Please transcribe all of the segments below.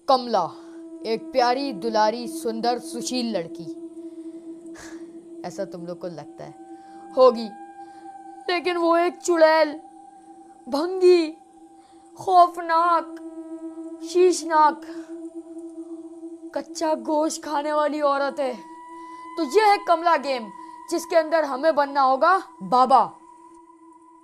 कमला एक प्यारी दुलारी सुंदर सुशील लड़की, ऐसा तुम लोग को लगता है होगी, लेकिन वो एक चुड़ैल, भंगी, खौफनाक, शीशनाक, कच्चा गोश्त खाने वाली औरत है। तो ये है कमला गेम, जिसके अंदर हमें बनना होगा बाबा।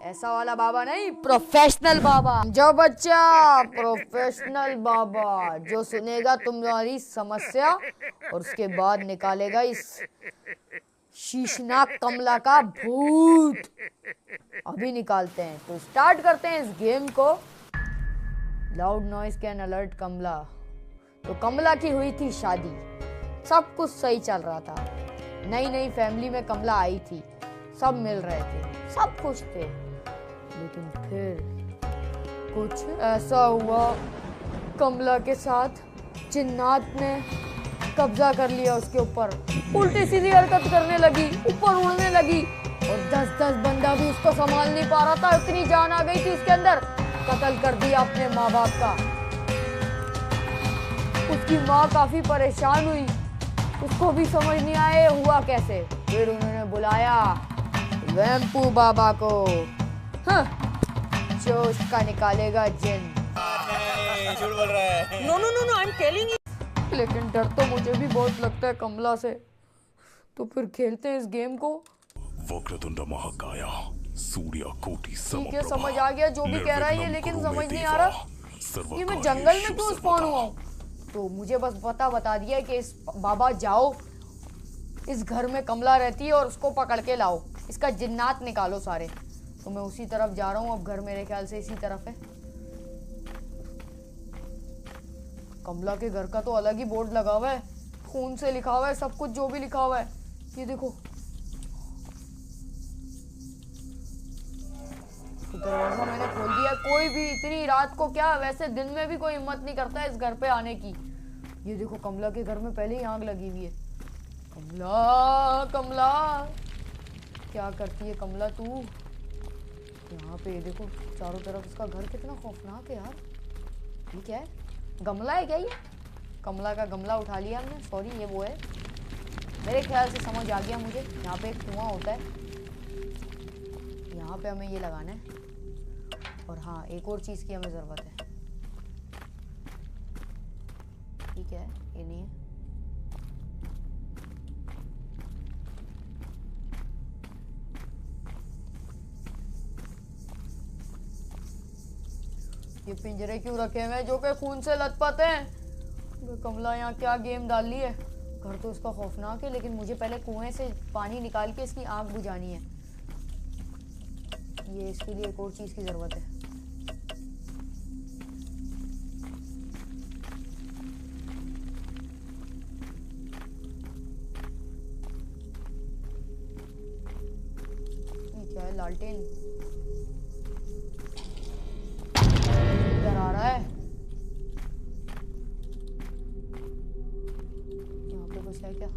ऐसा वाला बाबा नहीं, प्रोफेशनल बाबा। जो बच्चा प्रोफेशनल बाबा, जो सुनेगा तुम्हारी समस्या और उसके बाद निकालेगा इस शीशनाक कमला का भूत। अभी निकालते हैं, तो स्टार्ट करते हैं इस गेम को। लाउड नॉइज कैन अलर्ट कमला। तो कमला की हुई थी शादी, सब कुछ सही चल रहा था। नई नई फैमिली में कमला आई थी, सब मिल रहे थे, सब खुश थे। लेकिन फिर कुछ ऐसा हुआ, कमला के साथ जिन्नात ने कब्जा कर लिया उसके ऊपर। उल्टी सीधी हरकत करने लगी, ऊपर उड़ने लगी, और 10-10 बंदा भी उसको संभाल नहीं पा रहा था, इतनी जान आ गई थी उसके अंदर। कत्ल कर दिया अपने माँ बाप का। उसकी माँ काफी परेशान हुई, उसको भी समझ नहीं आया हुआ कैसे। फिर उन्होंने बुलाया वेम्पू बाबा को, जो उसका निकालेगा जिन। झूठ बोल रहा है। No no no no, I am telling you. लेकिन डर तो मुझे भी बहुत लगता है कमला से। तो फिर खेलते हैं इस गेम को। वक्रतुंड महाकाया सूर्यकोटि ठीक है, समझ आ गया जो भी कह रहा है ये, लेकिन समझ नहीं आ रहा ये मैं जंगल में क्यों स्पॉन हुआ हूँ। तो मुझे बस बता दिया कि इस बाबा जाओ, इस घर में कमला रहती है और उसको पकड़ के लाओ, इसका जिन्नात निकालो सारे। तो मैं उसी तरफ जा रहा हूँ। अब घर मेरे ख्याल से इसी तरफ है। कमला के घर का तो अलग ही बोर्ड लगा हुआ है, खून से लिखा हुआ है सब कुछ, जो भी लिखा हुआ है। ये देखो, तो दरवाजा मैंने खोल दिया। कोई भी इतनी रात को, क्या वैसे दिन में भी कोई हिम्मत नहीं करता है इस घर पे आने की। ये देखो, कमला के घर में पहले ही आग लगी हुई है। कमला कमला, क्या करती है कमला तू यहाँ पे? ये देखो चारों तरफ इसका घर, कितना खौफनाक है यार। ये क्या है, गमला है क्या ये? कमला का गमला उठा लिया हमने, सॉरी ये वो है। मेरे ख्याल से समझ आ गया मुझे। यहाँ पे एक कुआं होता है, यहाँ पे हमें ये लगाना है। और हाँ, एक और चीज़ की हमें ज़रूरत है। ठीक है, ये नहीं है। ये पिंजरे क्यों रखे हुए हैं जो कि खून से लथपथ हैं? कमला यहाँ क्या गेम डाल ली है। घर तो इसका खौफनाक है, लेकिन मुझे पहले कुएं से पानी निकाल के इसकी आग बुझानी है। ये इसके लिए एक और चीज़ की ज़रूरत है। ये क्या है, लालटेन आ रहा है। यहाँ पे कुछ है क्या?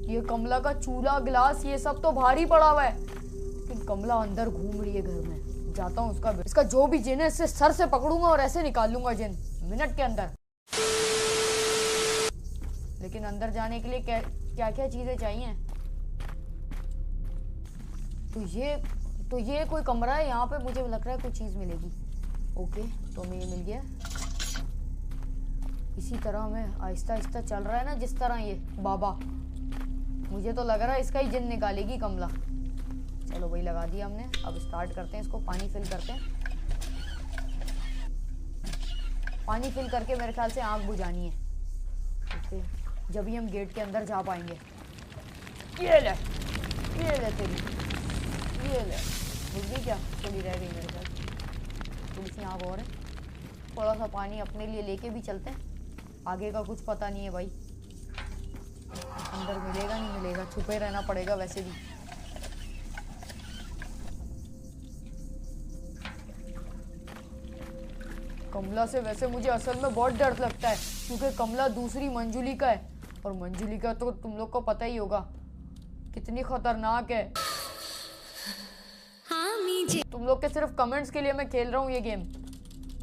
ये कमला का चूल्हा, गिलास, ये सब तो भारी पड़ा हुआ है, लेकिन कमला अंदर घूम रही है घर में। जाता हूँ इसका जो भी जिन है, इससे सर से पकड़ूंगा और ऐसे निकाल लूंगा जिन मिनट के अंदर। लेकिन अंदर जाने के लिए क्या क्या चीजें चाहिए? तो ये कोई कमरा है, यहाँ पे मुझे लग रहा है कुछ चीज मिलेगी। ओके, तो हमें ये मिल गया। इसी तरह हमें आहिस्ता आहिस्ता चल रहा है ना, जिस तरह ये बाबा, मुझे तो लग रहा है इसका ही जिन निकालेगी कमला। चलो वही लगा दिया हमने। अब स्टार्ट करते हैं इसको, पानी फिल करते हैं। पानी फिल करके मेरे ख्याल से आग बुझानी है। ओके, जब ही हम गेट के अंदर जा पाएंगे। ये ले तेरी, ये ले। बुझ गई क्या? थोड़ी रह गई मेरे ख्याल, थोड़ी सी आग और है। थोड़ा सा पानी अपने लिए लेके भी चलते हैं, आगे का कुछ पता नहीं है भाई। अंदर मिलेगा नहीं मिलेगा, छुपे रहना पड़ेगा वैसे भी। कमला से वैसे मुझे असल में बहुत डर लगता है, क्योंकि कमला दूसरी मंजुली का है, और मंजुली का तो तुम लोग को पता ही होगा कितनी खतरनाक है। तुम लोग के सिर्फ कमेंट्स के लिए मैं खेल रहा हूँ ये गेम।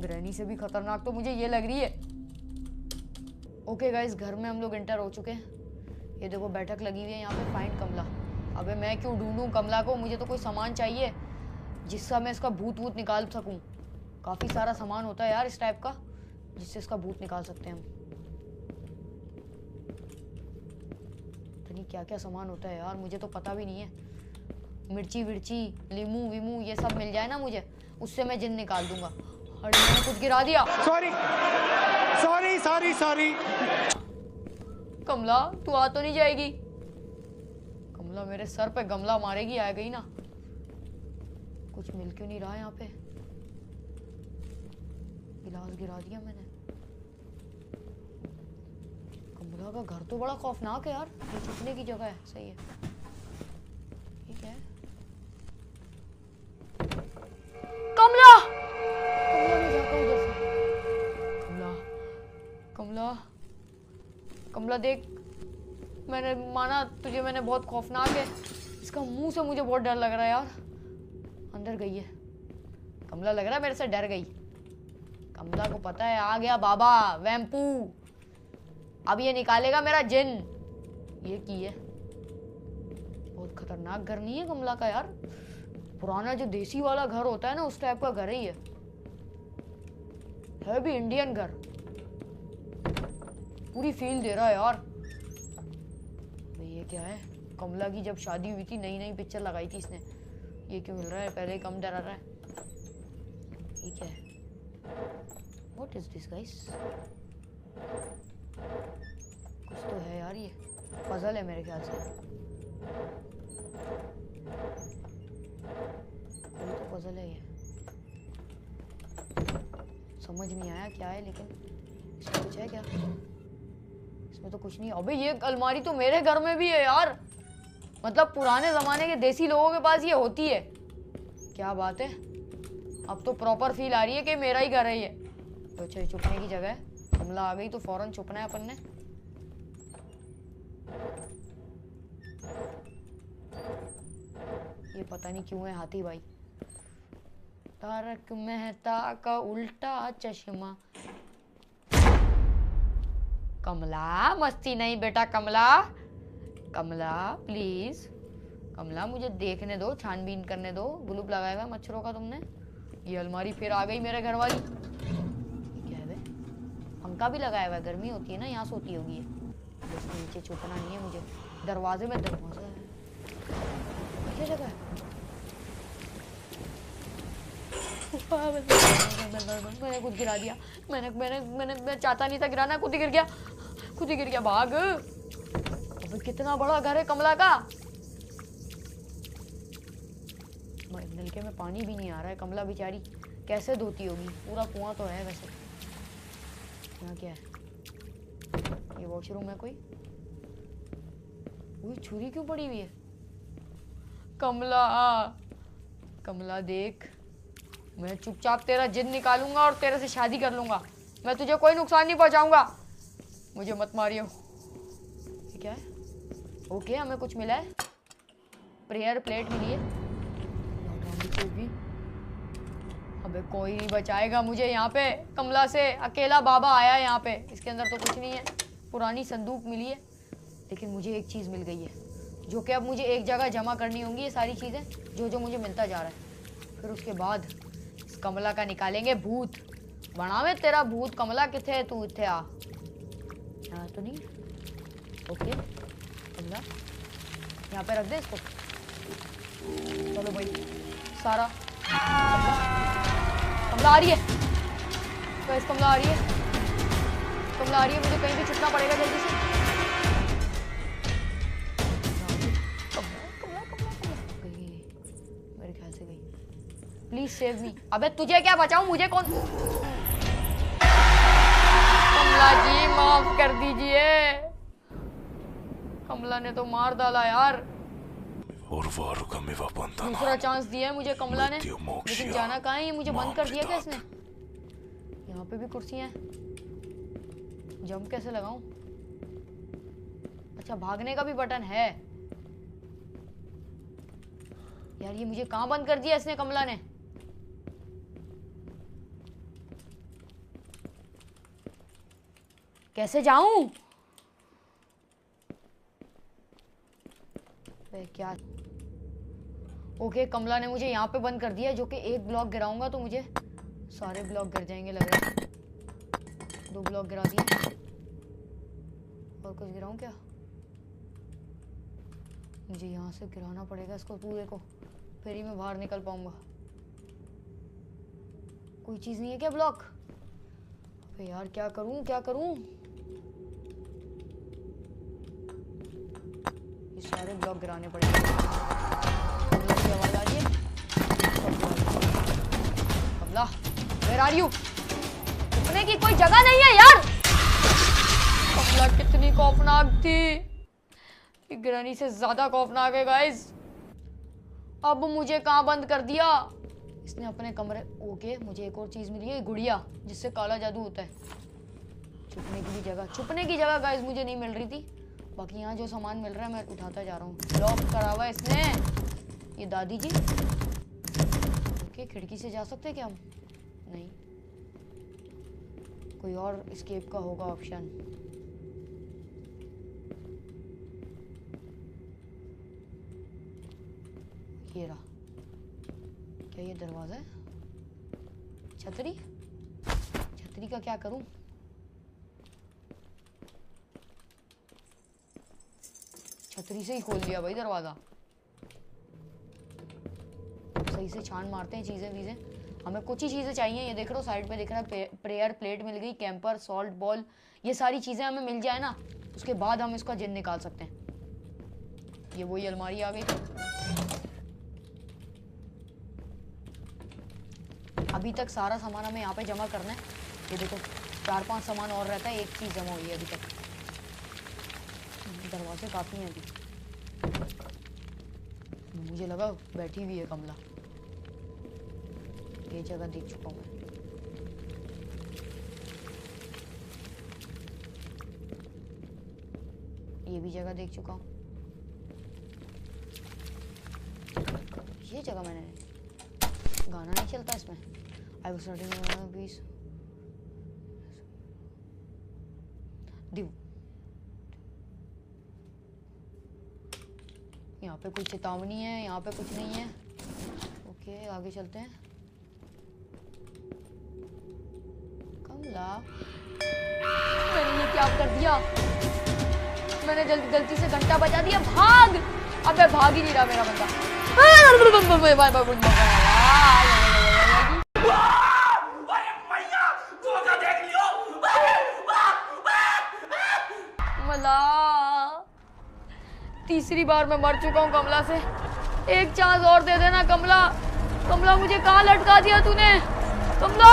ग्रैनी से भी खतरनाक तो मुझे ये लग रही है। ओके गाइस, घर में हम लोग एंटर हो चुके हैं। ये देखो बैठक लगी हुई है यहाँ पे, फाइंड कमला। अबे मैं क्यों ढूंढूं कमला को, मुझे तो कोई सामान चाहिए जिससे मैं इसका भूत वूत निकाल सकूं। काफ़ी सारा सामान होता है यार इस टाइप का जिससे इसका भूत निकाल सकते हैं हम। क्या क्या सामान होता है यार, मुझे तो पता भी नहीं है। मिर्ची विर्ची, लीमू वीमू ये सब मिल जाए ना मुझे, उससे मैं जिन निकाल दूंगा। अरे मैंने कुछ गिरा दिया। Sorry sorry sorry sorry. Kamla तू आ तो नहीं जाएगी? कमला मेरे सर पे गमला मारेगी, आ गई ना। कुछ मिल क्यों नहीं रहा यहाँ पे? गिलास गिरा दिया मैंने। कमला का घर तो बड़ा खौफनाक है यार, ये छुपने की जगह है। सही है। ये क्या है? कमला! कमला ने झाँका उधर से। कमला, कमला, कमला देख, मैंने माना तुझे मैंने बहुत खौफनाक है। इसका मुंह से मुझे बहुत डर लग रहा है यार। अंदर गई है कमला, लग रहा है मेरे से डर गई। कमला को पता है आ गया बाबा वैम्पू, अब ये निकालेगा मेरा जिन। ये की है, बहुत खतरनाक घर नहीं है कमला का यार। पुराना जो देसी वाला घर होता है ना, उस टाइप का घर ही है भी इंडियन घर। पूरी फील दे रहा है यार। ये क्या है? कमला की जब शादी हुई थी, नई नई पिक्चर लगाई थी इसने। ये क्यों मिल रहा है? पहले ही कम डरा रहा है। ये क्या है? What is this guys? कुछ तो है यार, ये पजल है मेरे ख्याल से। कोई तो पजल है ये, समझ नहीं आया क्या है, लेकिन इसमें कुछ है क्या? इसमें तो कुछ नहीं। अबे ये अलमारी तो मेरे घर में भी है यार, मतलब पुराने जमाने के देसी लोगों के पास ये होती है। क्या बात है, अब तो प्रॉपर फील आ रही है कि मेरा ही घर है ये। तो अच्छा, छुपने की जगह है। कमला आ गई तो फौरन छुपना है अपन ने। ये पता नहीं क्यों है हाथी भाई। तारक मेहता का उल्टा चश्मा। कमला मस्ती नहीं बेटा, कमला, कमला प्लीज। कमला मुझे देखने दो, छानबीन करने दो। ग्लूब लगाया हुआ मच्छरों का तुमने। ये अलमारी फिर आ गई मेरे घर वाली। क्या है बे? पंखा भी लगाया हुआ है, गर्मी होती है ना, यहाँ सोती होगी ये। इसके नीचे छुपना नहीं है मुझे। दरवाजे में दरवाजा है, क्या जगह है? मैंने खुद गिरा दिया। मैं चाहता नहीं था गिराना, खुद ही गिर गया, खुद ही गिर गया। भाग। अबे कितना बड़ा घर है कमला का। नलके में पानी भी नहीं आ रहा है। कमला बेचारी कैसे धोती होगी? पूरा कुआं तो है वैसे। यहाँ क्या है? ये वॉशरूम है कोई? वो छुरी क्यों पड़ी हुई है? कमला, कमला देख, मैं चुपचाप तेरा जिन निकालूंगा और तेरे से शादी कर लूंगा। मैं तुझे कोई नुकसान नहीं पहुंचाऊंगा, मुझे मत मारियो। ये क्या है? ओके, हमें कुछ मिला है। प्रेयर प्लेट मिली है। भी अबे कोई नहीं बचाएगा मुझे यहाँ पे। कमला से अकेला बाबा आया है यहाँ पे। इसके अंदर तो कुछ नहीं है। पुरानी संदूक मिली है, लेकिन मुझे एक चीज़ मिल गई है, जो कि अब मुझे एक जगह जमा करनी होंगी। ये सारी चीज़ें जो जो मुझे मिलता जा रहा है। फिर उसके बाद इस कमला का निकालेंगे भूत। बनावे तेरा भूत। कमला किथे है? तू इथे आ। यहाँ तो नहीं। ओके कमला, यहाँ पे रख दे इसको। चलो भाई, सारा कमला आ रही है। गाइस कमला आ रही है, कमला आ रही है। मुझे कहीं भी छुपना पड़ेगा जल्दी से। कमला कमला कमला गई, मेरे ख्याल से गई। Please save me. अबे तुझे क्या बचाऊं, मुझे कौन? कमला जी माफ कर दीजिए। कमला ने तो मार डाला यार। दूसरा चांस दिया है मुझे कमला ने, लेकिन जाना कहाँ है? ये मुझे बंद कर दिया क्या इसने? यहाँ पे भी कुर्सी है। जंप कैसे लगाऊं? अच्छा भागने का भी बटन है। यार ये मुझे कहाँ बंद कर दिया इसने, कमला ने? कैसे जाऊं? क्या? ओके कमला ने मुझे यहाँ पे बंद कर दिया, जो कि एक ब्लॉक गिराऊंगा तो मुझे सारे ब्लॉक गिर जाएंगे लग रहा है। 2 ब्लॉक गिरा दिए। और कुछ गिराऊं क्या? मुझे यहाँ से गिराना पड़ेगा इसको पूरे को, फिर ही मैं बाहर निकल पाऊंगा। कोई चीज नहीं है क्या ब्लॉक? अबे यार क्या करूं क्या करूं? ये सारे ब्लॉक गिराने पड़ेंगे। की आवाज आ रही है। कमला, where are you? छुपने की कोई जगह नहीं है यार। कमला कितनी खौफनाक थी, ग्रैनी से ज्यादा खौफनाक है गाइस। अब मुझे कहाँ बंद कर दिया इसने? अपने कमरे। ओके मुझे एक और चीज मिली है, गुड़िया, जिससे काला जादू होता है। छुपने की भी जगह, छुपने की जगह गाइस मुझे नहीं मिल रही थी। बाकी यहाँ जो सामान मिल रहा है मैं उठाता जा रहा हूँ। लॉक करा हुआ है इसने। ये दादी जी। ओके खिड़की से जा सकते हैं क्या हम? नहीं, कोई और एस्केप का होगा ऑप्शन। ये रहा। क्या ये दरवाजा है? छतरी? छतरी का क्या करूं? छतरी से ही खोल दिया भाई दरवाजा। सही से छान मारते हैं चीजें वीजें। हमें कुछ ही चीजें चाहिए। ये देख रहे हो साइड पे दिख रहा है प्रेयर प्लेट मिल गई, कैंपर, सॉल्ट बॉल, ये सारी चीजें हमें मिल जाए ना, उसके बाद हम इसका जिन निकाल सकते हैं। ये वही अलमारी आ गई। अभी तक सारा सामान हमें यहाँ पे जमा करना है। ये देखो 4-5 सामान और रहता है, एक चीज जमा हुई है अभी तक। दरवाजे काफी हैं अभी। मुझे लगा बैठी हुई है कमला। ये जगह देख चुका हूँ मैं। ये भी जगह देख चुका हूँ। ये जगह मैंने, गाना नहीं चलता इसमें। I was starting a piece. यहाँ पे कोई चेतावनी है, यहाँ पे कुछ नहीं है। ओके आगे चलते हैं। कमला, मैंने ये क्या कर दिया? मैंने गलती से घंटा बजा दिया। भाग! अबे भाग ही नहीं रहा मेरा बंदा। तीसरी बार मैं मर चुका हूँ कमला से। एक चांस और दे देना कमला। कमला मुझे कहाँ लटका दिया तूने? कमला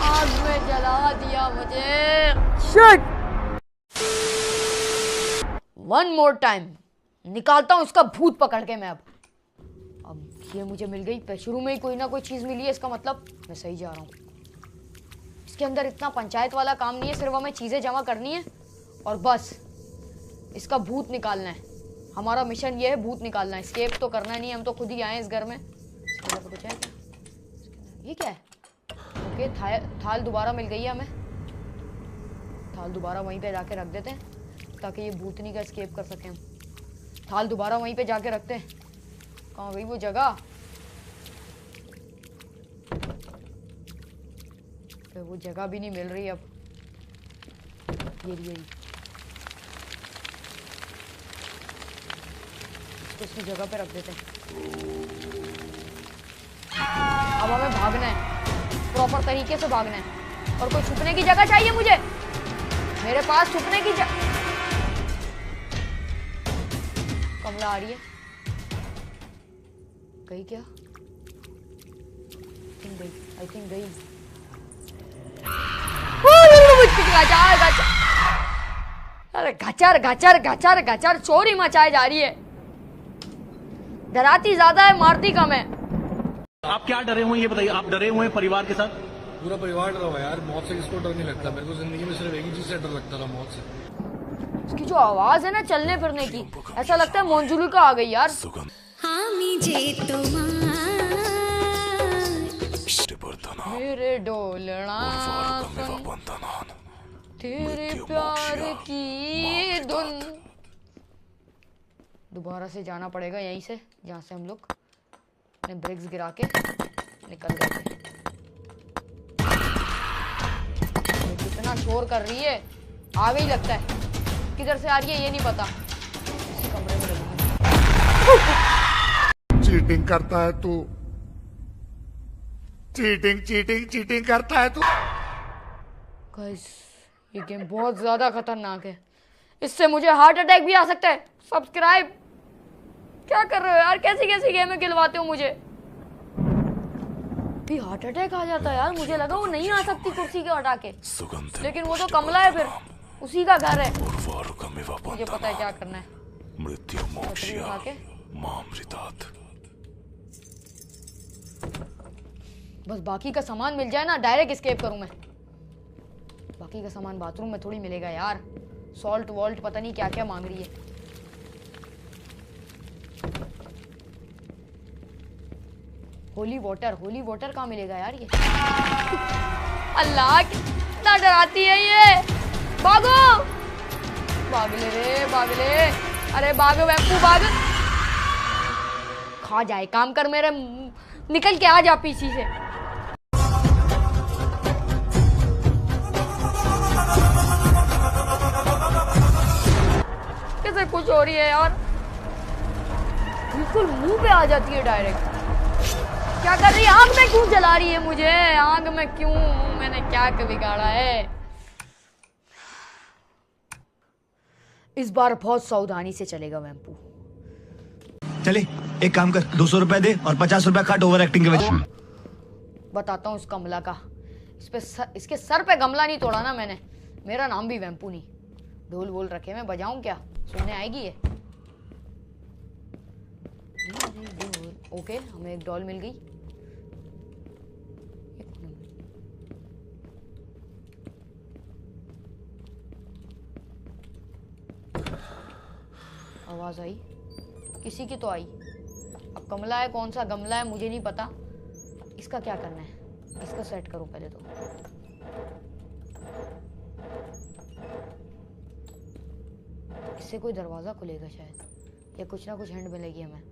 आग में जला दिया मुझे। शिट! वन मोर टाइम निकालता हूँ इसका भूत पकड़ के मैं। अब ये मुझे मिल गई। शुरू में ही कोई ना कोई चीज मिली है, इसका मतलब मैं सही जा रहा हूँ। इसके अंदर इतना पंचायत वाला काम नहीं है, सिर्फ हमें चीजें जमा करनी है और बस इसका भूत निकालना है। हमारा मिशन ये है, भूत निकालना है। एस्केप तो करना नहीं है, हम तो खुद ही आए इस घर में। तो कुछ है क्या? ये क्या है? ओके थाल दोबारा मिल गई है हमें। थाल दोबारा वहीं पे जाके रख देते हैं ताकि ये भूतनी का एस्केप कर सकें हम। थाल दोबारा वहीं पे जाके रखते हैं। कहाँ गई वो जगह? तो वो जगह भी नहीं मिल रही अब। ये इसकी जगह पे रख देते हैं। अब हमें भागना है, प्रॉपर तरीके से भागना है। और कोई छुपने की जगह चाहिए मुझे। मेरे पास छुपने की जगह। कमला आ रही है। गई क्या? आई थिंक गई। अरे गचर गचर गचर गचर चोरी मचाई जा रही है। डराती ज्यादा है, मारती कम है। आप क्या डरे हुए हैं ये बताइए। आप डरे हुए हैं परिवार के साथ? पूरा परिवार डरा हुआ है यार। मौत से किसको डर नहीं लगता? मेरे को जिंदगी में सिर्फ एक ही चीज से डर लगता था, मौत से। इसकी जो आवाज है ना चलने फिरने की, ऐसा लगता है मोंजुलिका आ गई यार। सुगंध मेरे डोलना सुन, तेरे प्यार की धुन। दोबारा से जाना पड़ेगा यहीं से जहाँ से हम लोग ने ब्रिक्स गिरा के निकल गए थे। कितना शोर कर रही है, आ गई लगता है। किधर से आ रही है ये नहीं पता। इस कमरे में लगूंगा। चीटिंग करता है तू, चीटिंग चीटिंग चीटिंग करता है तू। गाइस ये गेम बहुत ज्यादा खतरनाक है, इससे मुझे हार्ट अटैक भी आ सकता है। सब्सक्राइब क्या कर रहे हो यार? कैसी कैसी गेमें खिलवाते हो मुझे। भी हार्ट अटैक आ जाता है यार। मुझे लगा वो नहीं आ सकती कुर्सी के हटा के, लेकिन वो तो कमला है, फिर उसी का घर है। मुझे पता है क्या करना है। मृत्यु मोक्ष्य मामृतात्। बस बाकी का सामान मिल जाए ना, डायरेक्ट एस्केप करूं मैं। बाकी का सामान बाथरूम में थोड़ी मिलेगा यार। सॉल्ट वॉल्ट पता नहीं क्या क्या मांग रही है। होली वाटर कहाँ मिलेगा यार ये? अल्लाह कितना डराती है ये। भागो, भागले रे भागले। अरे भाग वैम्पू भाग। खा जाए, काम कर मेरे, निकल के आ जा पीछे से। कैसे कुछ हो रही है यार? बिल्कुल मुंह पे आ जाती है डायरेक्ट। क्या कर रही है? आग में क्यों जला रही है मुझे? आग में क्यों? मैंने क्या बिगाड़ा है? इस बार बहुत सावधानी से चलेगा वैम्पू। चले एक काम कर, 200 रुपए दे और 50 रुपए काट ओवर एक्टिंग के वजह। बताता हूँ इस कमला का। इसके सर पे गमला नहीं तोड़ा ना मैंने। मेरा नाम भी वैम्पू नहीं। ढोल बोल रखे, मैं बजाऊं क्या? सुनने आएगी ये? ओके, हमें एक डॉल मिल गई। आवाज आई, किसी की तो आई। अब कमला है, कौन सा गमला है मुझे नहीं पता। इसका क्या करना है? इसका सेट करो पहले तो। इससे कोई दरवाजा खुलेगा शायद, या कुछ ना कुछ हैंड मिलेगी हमें।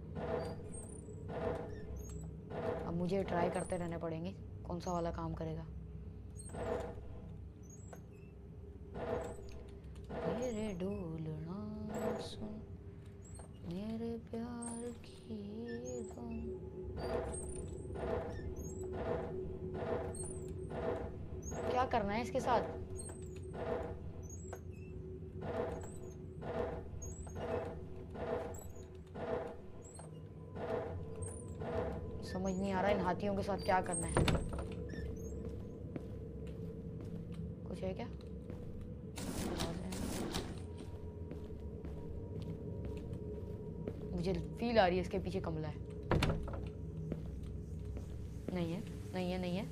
अब मुझे ट्राई करते रहने पड़ेंगे कौन सा वाला काम करेगा। मेरे डोलना सुन, मेरे प्यार की धुन। क्या करना है इसके साथ? समझ नहीं आ रहा इन हाथियों के साथ क्या करना है। कुछ है क्या? मुझे फील आ रही है इसके पीछे कमला है। नहीं है, नहीं है, नहीं है।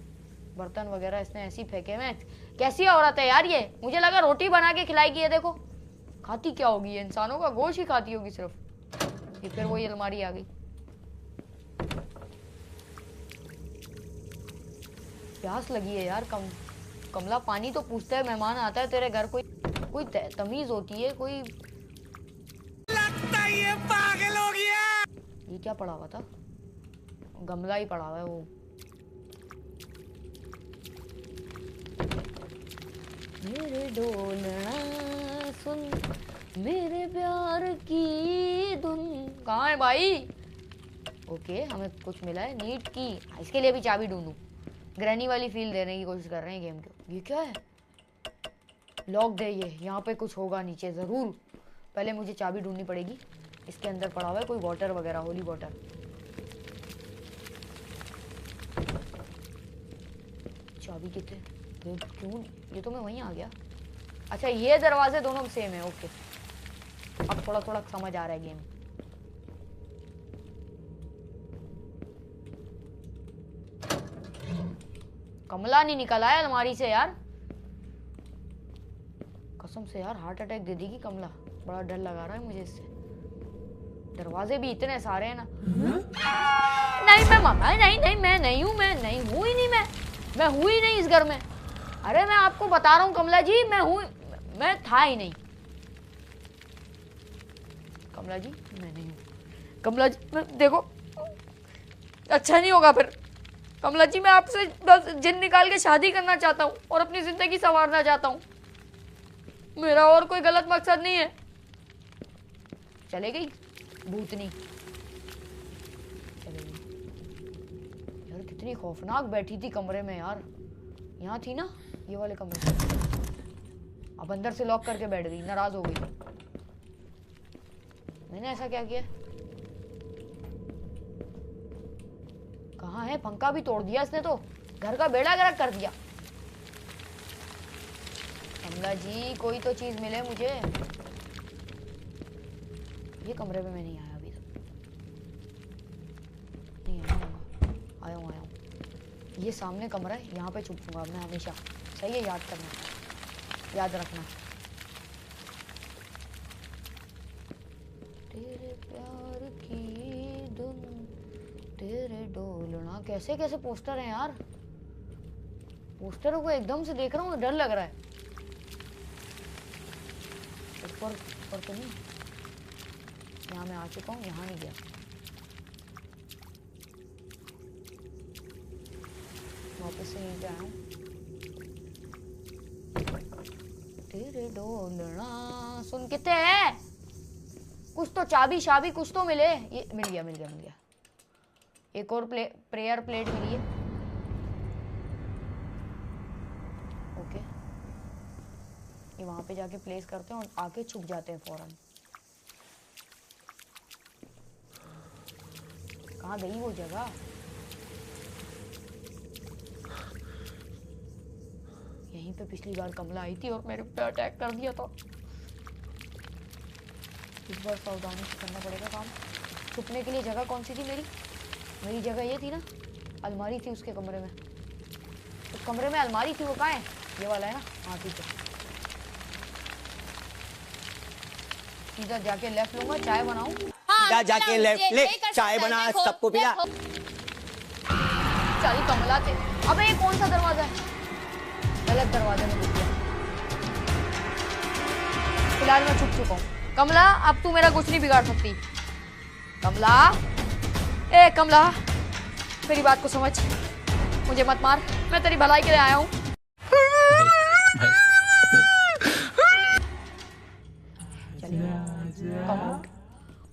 बर्तन वगैरह इसने ऐसी फेंके हुए। कैसी औरत है यार ये? मुझे लगा रोटी बना के खिलाएगी। ये देखो खाती क्या होगी ये? इंसानों का गोश्त ही खाती होगी सिर्फ। ये फिर वही अलमारी आ गई। प्यास लगी है यार। कमला पानी तो पूछता है, मेहमान आता है तेरे घर, कोई तमीज होती है? कोई लगता है ये पागल हो गया। ये क्या पड़ा हुआ था? गमला ही पड़ा हुआ है वो। मेरे डोलना सुन, मेरे प्यार की धुन। कहाँ है भाई? ओके, हमें कुछ मिला है। नीड की। इसके लिए भी चाबी ढूंढूं। ग्रैनी वाली फील देने की कोशिश कर रहे हैं गेम को। ये क्या है? लॉक है ये। यहाँ पे कुछ होगा नीचे जरूर। पहले मुझे चाबी ढूंढनी पड़ेगी। इसके अंदर पड़ा हुआ है कोई वाटर वगैरह, होली वाटर। चाबी कितने? क्यों? ये तो मैं वहीं आ गया। अच्छा, ये दरवाजे दोनों सेम है। ओके, अब थोड़ा थोड़ा समझ आ रहा है गेम। कमला नहीं निकल आया अलमारी से यार, कसम से यार हार्ट अटैक दे देगी कमला। बड़ा डर लगा रहा है मुझे इससे। दरवाजे भी इतने सारे हैं ना। नहीं मैं मामा, नहीं मैं नहीं हूँ, मैं नहीं हूँ ही नहीं, मैं हूँ ही नहीं इस घर में। अरे मैं आपको बता रहा हूँ कमला जी, मैं था ही नहीं। कमला जी मैं नहीं हूँ, कमला जी मैं, देखो अच्छा नहीं होगा फिर। कमला जी मैं आपसे बस जिन निकाल के शादी करना चाहता हूँ और अपनी जिंदगी संवारना चाहता हूँ, मेरा और कोई गलत मकसद नहीं है। चले गई भूतनी, चले गई यार। कितनी खौफनाक बैठी थी कमरे में यार, यहाँ थी ना ये वाले कमरे में, अब अंदर से लॉक करके बैठ गई, नाराज हो गई। मैंने ऐसा क्या किया? कहाँ है? पंखा भी तोड़ दिया इसने तो, घर का बेड़ा गर्क कर दिया। कमला जी कोई तो चीज मिले मुझे। ये कमरे में मैं नहीं आया अभी तक, नहीं आया हूँ। ये सामने कमरा है, यहाँ पे छुपूंगा मैं हमेशा। सही है, याद करना, याद रखना। तेरे प्यार की धुन तेरे डोलना। कैसे कैसे पोस्टर हैं यार, पोस्टरों को एकदम से देख रहा हूँ, डर लग रहा है। ऊपर तो नहीं, यहाँ मैं आ चुका हूँ, यहाँ नहीं गया। वापस से यहीं पे आया हूँ। तेरे डोलना सुन कितने है, कुछ तो चाबी शाबी कुछ तो मिले। ये मिल गया। एक और प्रेयर प्लेट मिली है। ओके, ये वहां पे जाके प्लेस करते हैं और आके छुप जाते हैं फौरन। कहाँ गई वो जगह? यहीं पे पिछली बार कमला आई थी और मेरे पे अटैक कर दिया था। इस बार सावधानी से करना पड़ेगा काम। छुपने के लिए जगह कौन सी थी मेरी जगह ये थी ना, अलमारी थी उसके कमरे में। उस कमरे में अलमारी थी, वो कहाँ है? ये वाला है ना, हाँ ठीक है। सीधा जाके लेफ्ट लूंगा, चाय बनाऊं। सीधा जाके लेफ्ट ले, चाय बना, सबको पिला। सारी कमला थे। अबे ये कौन सा दरवाजा है? गलत दरवाजे में घुस गया। फिलहाल मैं छुप चुका हूँ। कमला अब तू मेरा कुछ नहीं बिगाड़ सकती। कमला, ए कमला मेरी बात को समझ, मुझे मत मार, मैं तेरी भलाई के लिए आया हूँ।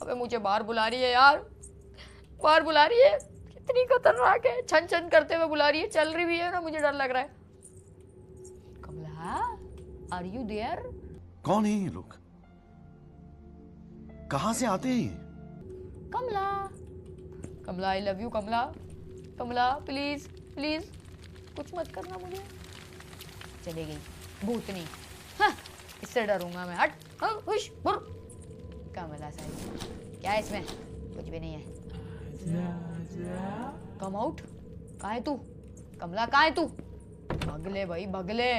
अबे मुझे बाहर बुला रही है यार, बाहर बुला रही है। कितनी खतरनाक है, छन छन करते हुए बुला रही है। चल रही भी है ना, मुझे डर लग रहा है। Kamla, are you there? कौन है ये लोग? कहाँ से आते हैं? Kamla, Kamla I love you. Kamla, Kamla please please कुछ मत करना मुझे। चली गई भूतनी। हाँ, इससे डरूंगा मैं। हट, हाँ, हुश, बुर। कमला साइज क्या है इसमें? कुछ भी नहीं है। Come out. कहाँ है तू? कमला कहाँ है तू? भगले भाई भगले,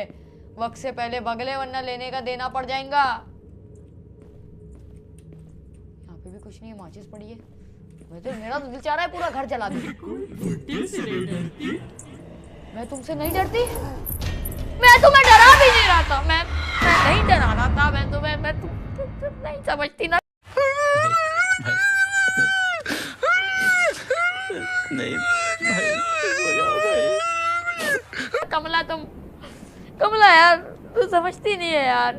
वक्त से पहले भगले, वरना लेने का देना पड़ जाएगा। यहाँ पे भी कुछ नहीं है, माचिस पड़ी है। मेरा तो दिल चाह रहा है पूरा घर जला दूं। मैं तुमसे नहीं डरती, मैं तुम्हें डरा भी नहीं रहा था। मैं नहीं डरा रहा था, मैं तुम नहीं समझती ना। नहीं भाई, हो जाओ भाई। कमला यार तू समझती नहीं है यार।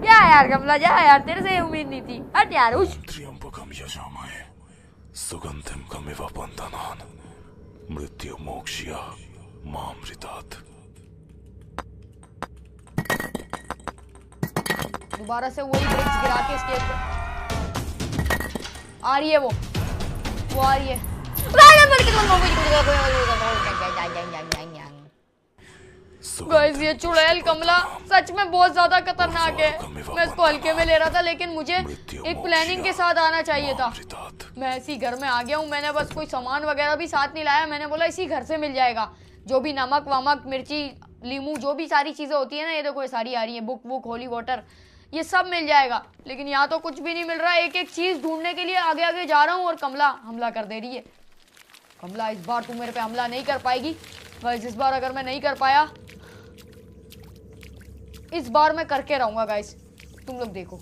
क्या यार कमला, जा यार, तेरे से उम्मीद नहीं थी। हट यार। उस त्र्यंबकम यजामहे सुगंधिम कमिव बंधनान् मृत्यु मोक्ष्य मामृतात्। दोबारा से वही ब्रिक्स गिरा के इसके आ रही है, वो आ रही है। गाइस ये चुड़ैल कमला सच में बहुत ज्यादा खतरनाक है। मैं इसको हल्के में ले रहा था, लेकिन मुझे एक प्लानिंग के साथ आना चाहिए था। मैं इसी घर में आ गया हूँ। मैंने बस कोई सामान वगैरह भी साथ नहीं लाया। मैंने बोला इसी घर से मिल जाएगा, जो भी नमक वमक मिर्ची लीमू जो भी सारी चीजें होती है ना, ये देखो ये सारी आ रही है, बुक वुक होली वाटर, ये सब मिल जाएगा। लेकिन यहाँ तो कुछ भी नहीं मिल रहा है। एक एक चीज ढूंढने के लिए आगे आगे जा रहा हूँ और कमला हमला कर दे रही है। कमला इस बार तू मेरे पे हमला नहीं कर पाएगी। गाइस इस बार अगर मैं नहीं कर पाया, इस बार मैं करके रहूंगा गाइस, तुम लोग देखो।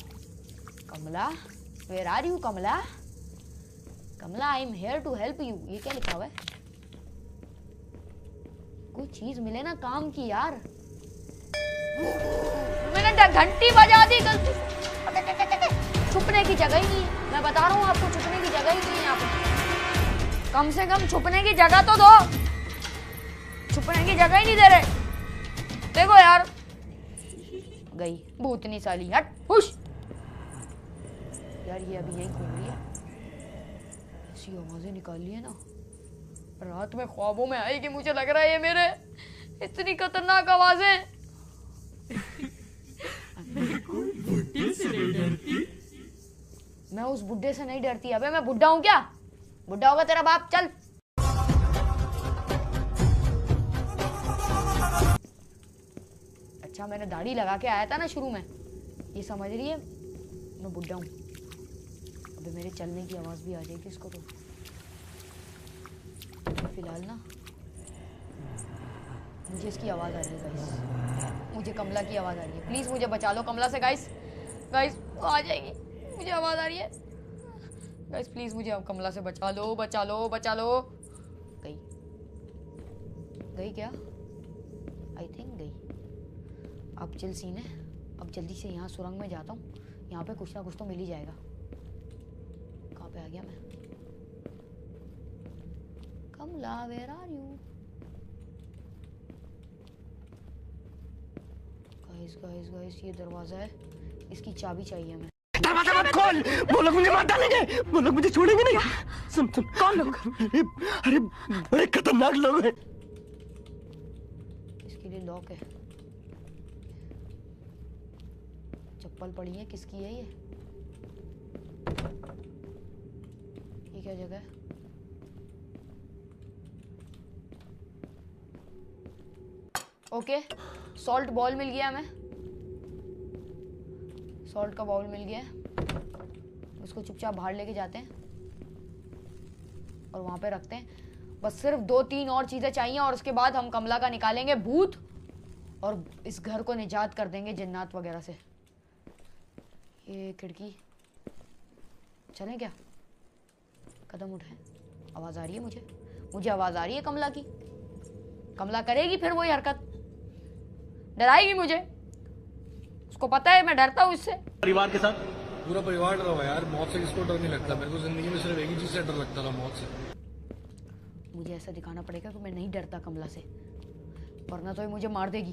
Kamla where are you? Kamla Kamla I am here to help you. ये क्या लिखा हुआ है? कोई चीज मिले ना काम की यार। मैंने घंटी बजा दी गलती से। छुपने की जगह ही नहीं है, मैं बता रहा हूँ आपको, छुपने की जगह ही नहीं है यहाँ पे। कम से कम छुपने की जगह तो दो। छुपने की जगह ही नहीं दे रहे। देखो यार, गई भूतनी साली, हट हुश। यार ये अभी यही घूम रही है। ऐसी आवाजें निकाल ली है ना, रात में ख्वाबों में आएगी मुझे लग रहा है ये मेरे। इतनी खतरनाक आवाजें। मैं उस बुड्ढे से नहीं डरती। अबे मैं बुड्ढा हूं क्या? बुड्ढा होगा तेरा बाप। चल अच्छा, मैंने दाढ़ी लगा के आया था ना शुरू में, ये समझ रही है मैं बुड्ढा हूं। अबे मेरे चलने की आवाज भी आ जाएगी इसको तो। फिलहाल ना मुझे इसकी आवाज आ रही है गाइस, मुझे कमला की आवाज आ रही है। प्लीज मुझे बचा लो कमला से गाइस। गाइस आ जाएगी, मुझे आवाज आ रही है गाइस। प्लीज मुझे अब कमला से बचा लो, बचा लो, बचा लो। गई गई क्या? आई थिंक गई। अब चल सीन है, अब जल्दी से यहाँ सुरंग में जाता हूँ। यहाँ पे कुछ ना कुछ तो मिल ही जाएगा। कहाँ पे आ गया मैं? Kamla where are you? Guys guys guys ये दरवाजा है, इसकी चाबी चाहिए हमें। दरवाजा मत खोल, वो लोग मुझे मार डालेंगे, वो लोग मुझे छोड़ेंगे नहीं। सुन सुन, कौन लोग? अरे बड़े खतरनाक लोग हैं। इसके लिए लॉक है। चप्पल पड़ी है, किसकी है ये? ये क्या जगह है? ओके, सॉल्ट बॉल मिल गया हमें। सॉल्ट का बाउल मिल गया है। उसको चुपचाप बाहर लेके जाते हैं और वहां पे रखते हैं। बस सिर्फ 2-3 और चीजें चाहिए और उसके बाद हम कमला का निकालेंगे भूत और इस घर को निजात कर देंगे जिन्नात वगैरह से। ये खिड़की, चलें क्या? कदम उठाएं। आवाज आ रही है मुझे आवाज आ रही है कमला की। कमला करेगी फिर वही हरकत, डराएगी मुझे। उसको पता है मैं डरता हूँ इससे। परिवार के साथ पूरा परिवार डरा हुआ यार। मौत से किसको डर नहीं लगता? मेरे को जिंदगी में सिर्फ एक ही चीज से डर लगता था, मौत से। मुझे ऐसा दिखाना पड़ेगा कि मैं नहीं डरता कमला से, वरना तो ये मुझे मार देगी।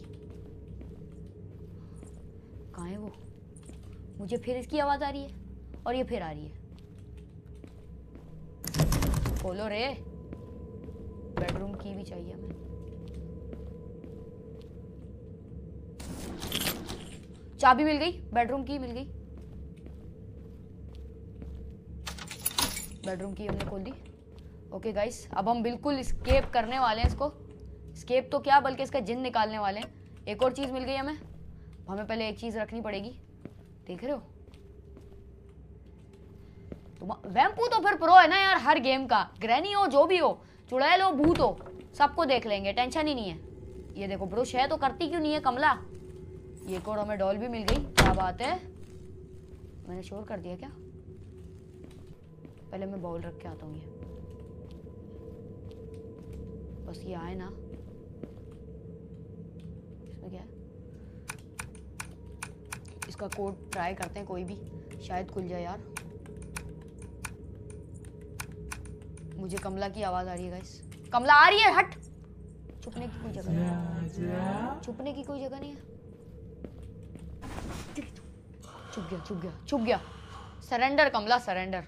कहाँ है वो? मुझे फिर इसकी आवाज आ रही है और ये फिर आ रही है। खोलो रे। बेडरूम की भी चाहिए हमें। चाबी मिल गई, बेडरूम की मिल गई। बेडरूम की हमने खोल दी। ओके गाइस, अब हम बिल्कुल एस्केप करने वाले हैं इसको। एस्केप तो क्या बल्कि इसका जिन निकालने वाले हैं। एक और चीज मिल गई हमें। हमें पहले एक चीज रखनी पड़ेगी, देख रहे हो? वैम्पू तो फिर प्रो है ना यार हर गेम का। ग्रैनी हो, जो भी हो, चुड़ैल हो, भूत हो, सबको देख लेंगे, टेंशन ही नहीं है। ये देखो ब्रुश है तो करती क्यों नहीं है कमला? ये एक और हमें डॉल भी मिल गई, क्या बात है। मैंने शोर कर दिया क्या? पहले मैं बाउल रख के आता हूँ। ये बस ये आए ना। इसमें क्या है? इसका कोड ट्राई करते हैं, कोई भी शायद खुल जाए यार। मुझे कमला की आवाज आ रही है गाइस। कमला आ रही है, हट। छुपने की कोई जगह नहीं, छुपने की कोई जगह नहीं है। छुप गया, छुप गया, छुप गया। सरेंडर कमला, सरेंडर।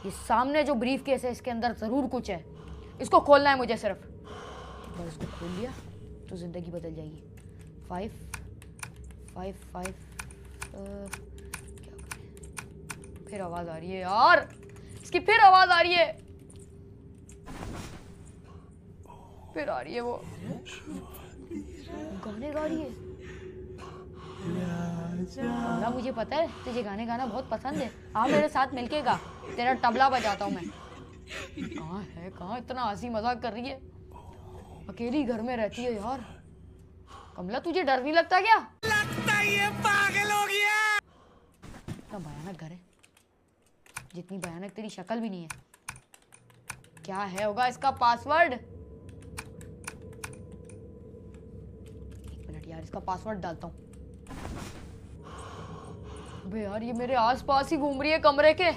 ये सामने जो ब्रीफ केस है इसके अंदर जरूर कुछ है, इसको खोलना है मुझे सिर्फ। बस इसको खोल लिया। तो जिंदगी बदल जाएगी। 5 5 5 क्या करें? फिर आवाज आ रही है यार, इसकी फिर आवाज आ रही है, फिर आ रही है वो गाने गा रही है। कमला, मुझे पता है तुझे गाने गाना बहुत पसंद है, आ मेरे साथ मिलके गा, तेरा तबला बजाता हूँ मैं। कहाँ है, कहाँ? इतना हंसी मजाक कर रही है, अकेली घर में रहती है यार। कमला, तुझे डर नहीं लगता क्या? लगता ये पागल हो गया। इतना भयानक घर है, जितनी भयानक तेरी शक्ल भी नहीं है। क्या है होगा इसका पासवर्ड? एक मिनट यार, इसका पासवर्ड डालता हूँ। अबे यार, ये मेरे आसपास ही घूम रही है कमरे के।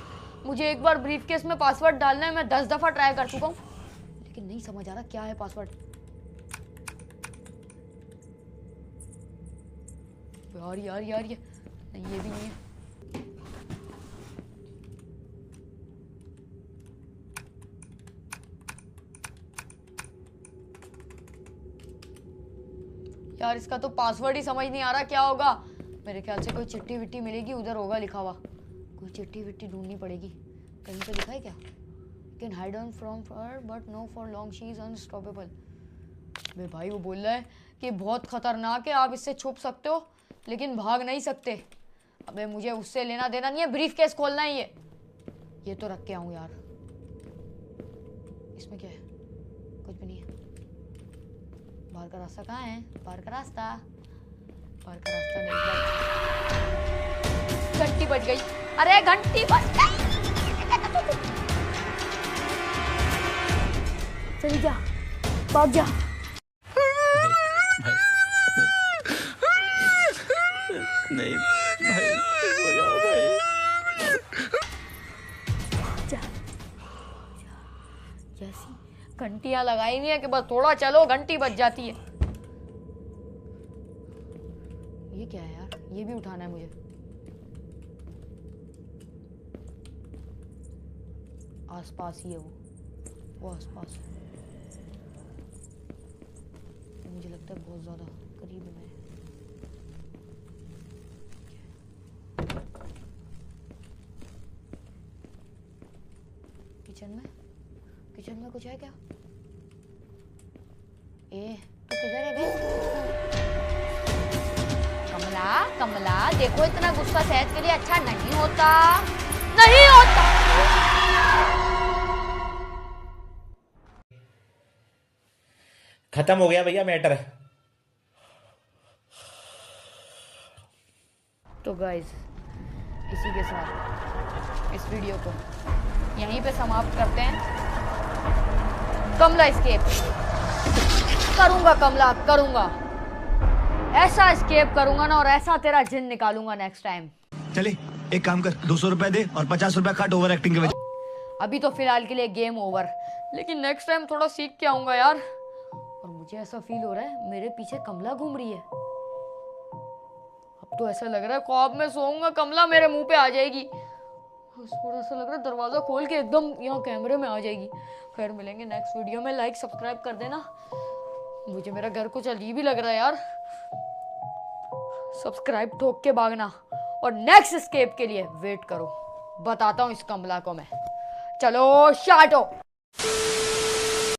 मुझे एक बार ब्रीफकेस में पासवर्ड डालना है, मैं 10 दफा ट्राई कर चुका हूँ, लेकिन नहीं समझ आ रहा क्या है पासवर्ड। यार यार यार, ये नहीं, ये भी नहीं है। यार, इसका तो पासवर्ड ही समझ नहीं आ रहा क्या होगा। मेरे ख्याल से कोई चिट्ठी विट्ठी मिलेगी, उधर होगा लिखा हुआ। कोई चिट्ठी विट्ठी ढूंढनी पड़ेगी। कहीं पे लिखा है क्या? Can hide on from her but no for long, she is unstoppable. अबे भाई, वो बोल रहा है कि बहुत खतरनाक है, आप इससे छुप सकते हो लेकिन भाग नहीं सकते। अबे मुझे उससे लेना देना नहीं है, ब्रीफकेस खोलना है ये तो रख के आऊं यार। इसमें क्या है? कुछ भी नहीं है। बाहर का रास्ता कहाँ है? बाहर का रास्ता नहीं। घंटी बज गई, अरे घंटी बज गई। चल जा, भाग जा। नहीं भाई, हो जाओ भाई। जैसी घंटियां लगाई नहीं है कि बस थोड़ा चलो घंटी बज जाती है। ये क्या है यार? ये भी उठाना है मुझे। आसपास ही है वो आसपास। मुझे लगता है बहुत ज्यादा करीब में। किचन में कुछ है क्या? तू किधर है बे? कमला देखो, इतना गुस्सा सेहत के लिए अच्छा नहीं होता। खत्म हो गया भैया मैटर। तो गाइस, इसी के साथ इस वीडियो को यहीं पे समाप्त करते हैं। कमला एस्केप करूंगा, ऐसा एस्केप करूंगा ना, और ऐसा तेरा जिन निकालूंगा नेक्स्ट टाइम। चले एक काम कर, 200 रुपए दे और 50 रुपए काट ओवर एक्टिंग के वजह। अभी तो फिलहाल के लिए गेम ओवर, लेकिन नेक्स्ट टाइम थोड़ा सीख के आऊंगा यार। और मुझे ऐसा फील हो रहा है मेरे पीछे कमला घूम रही है। अब तो ऐसा लग रहा है ख्वाब में सोऊंगा कमला मेरे मुंह पे आ जाएगी। थोड़ा सा लग रहा है दरवाजा खोल के एकदम यहाँ कैमरे में आ जाएगी। फिर मिलेंगे नेक्स्ट वीडियो में। लाइक सब्सक्राइब कर देना। मुझे मेरा घर कुछ अजीब ही लग रहा है यार। सब्सक्राइब ठोक के भागना और नेक्स्ट एस्केप के लिए वेट करो। बताता हूँ इस कमला को मैं। चलो शाटो।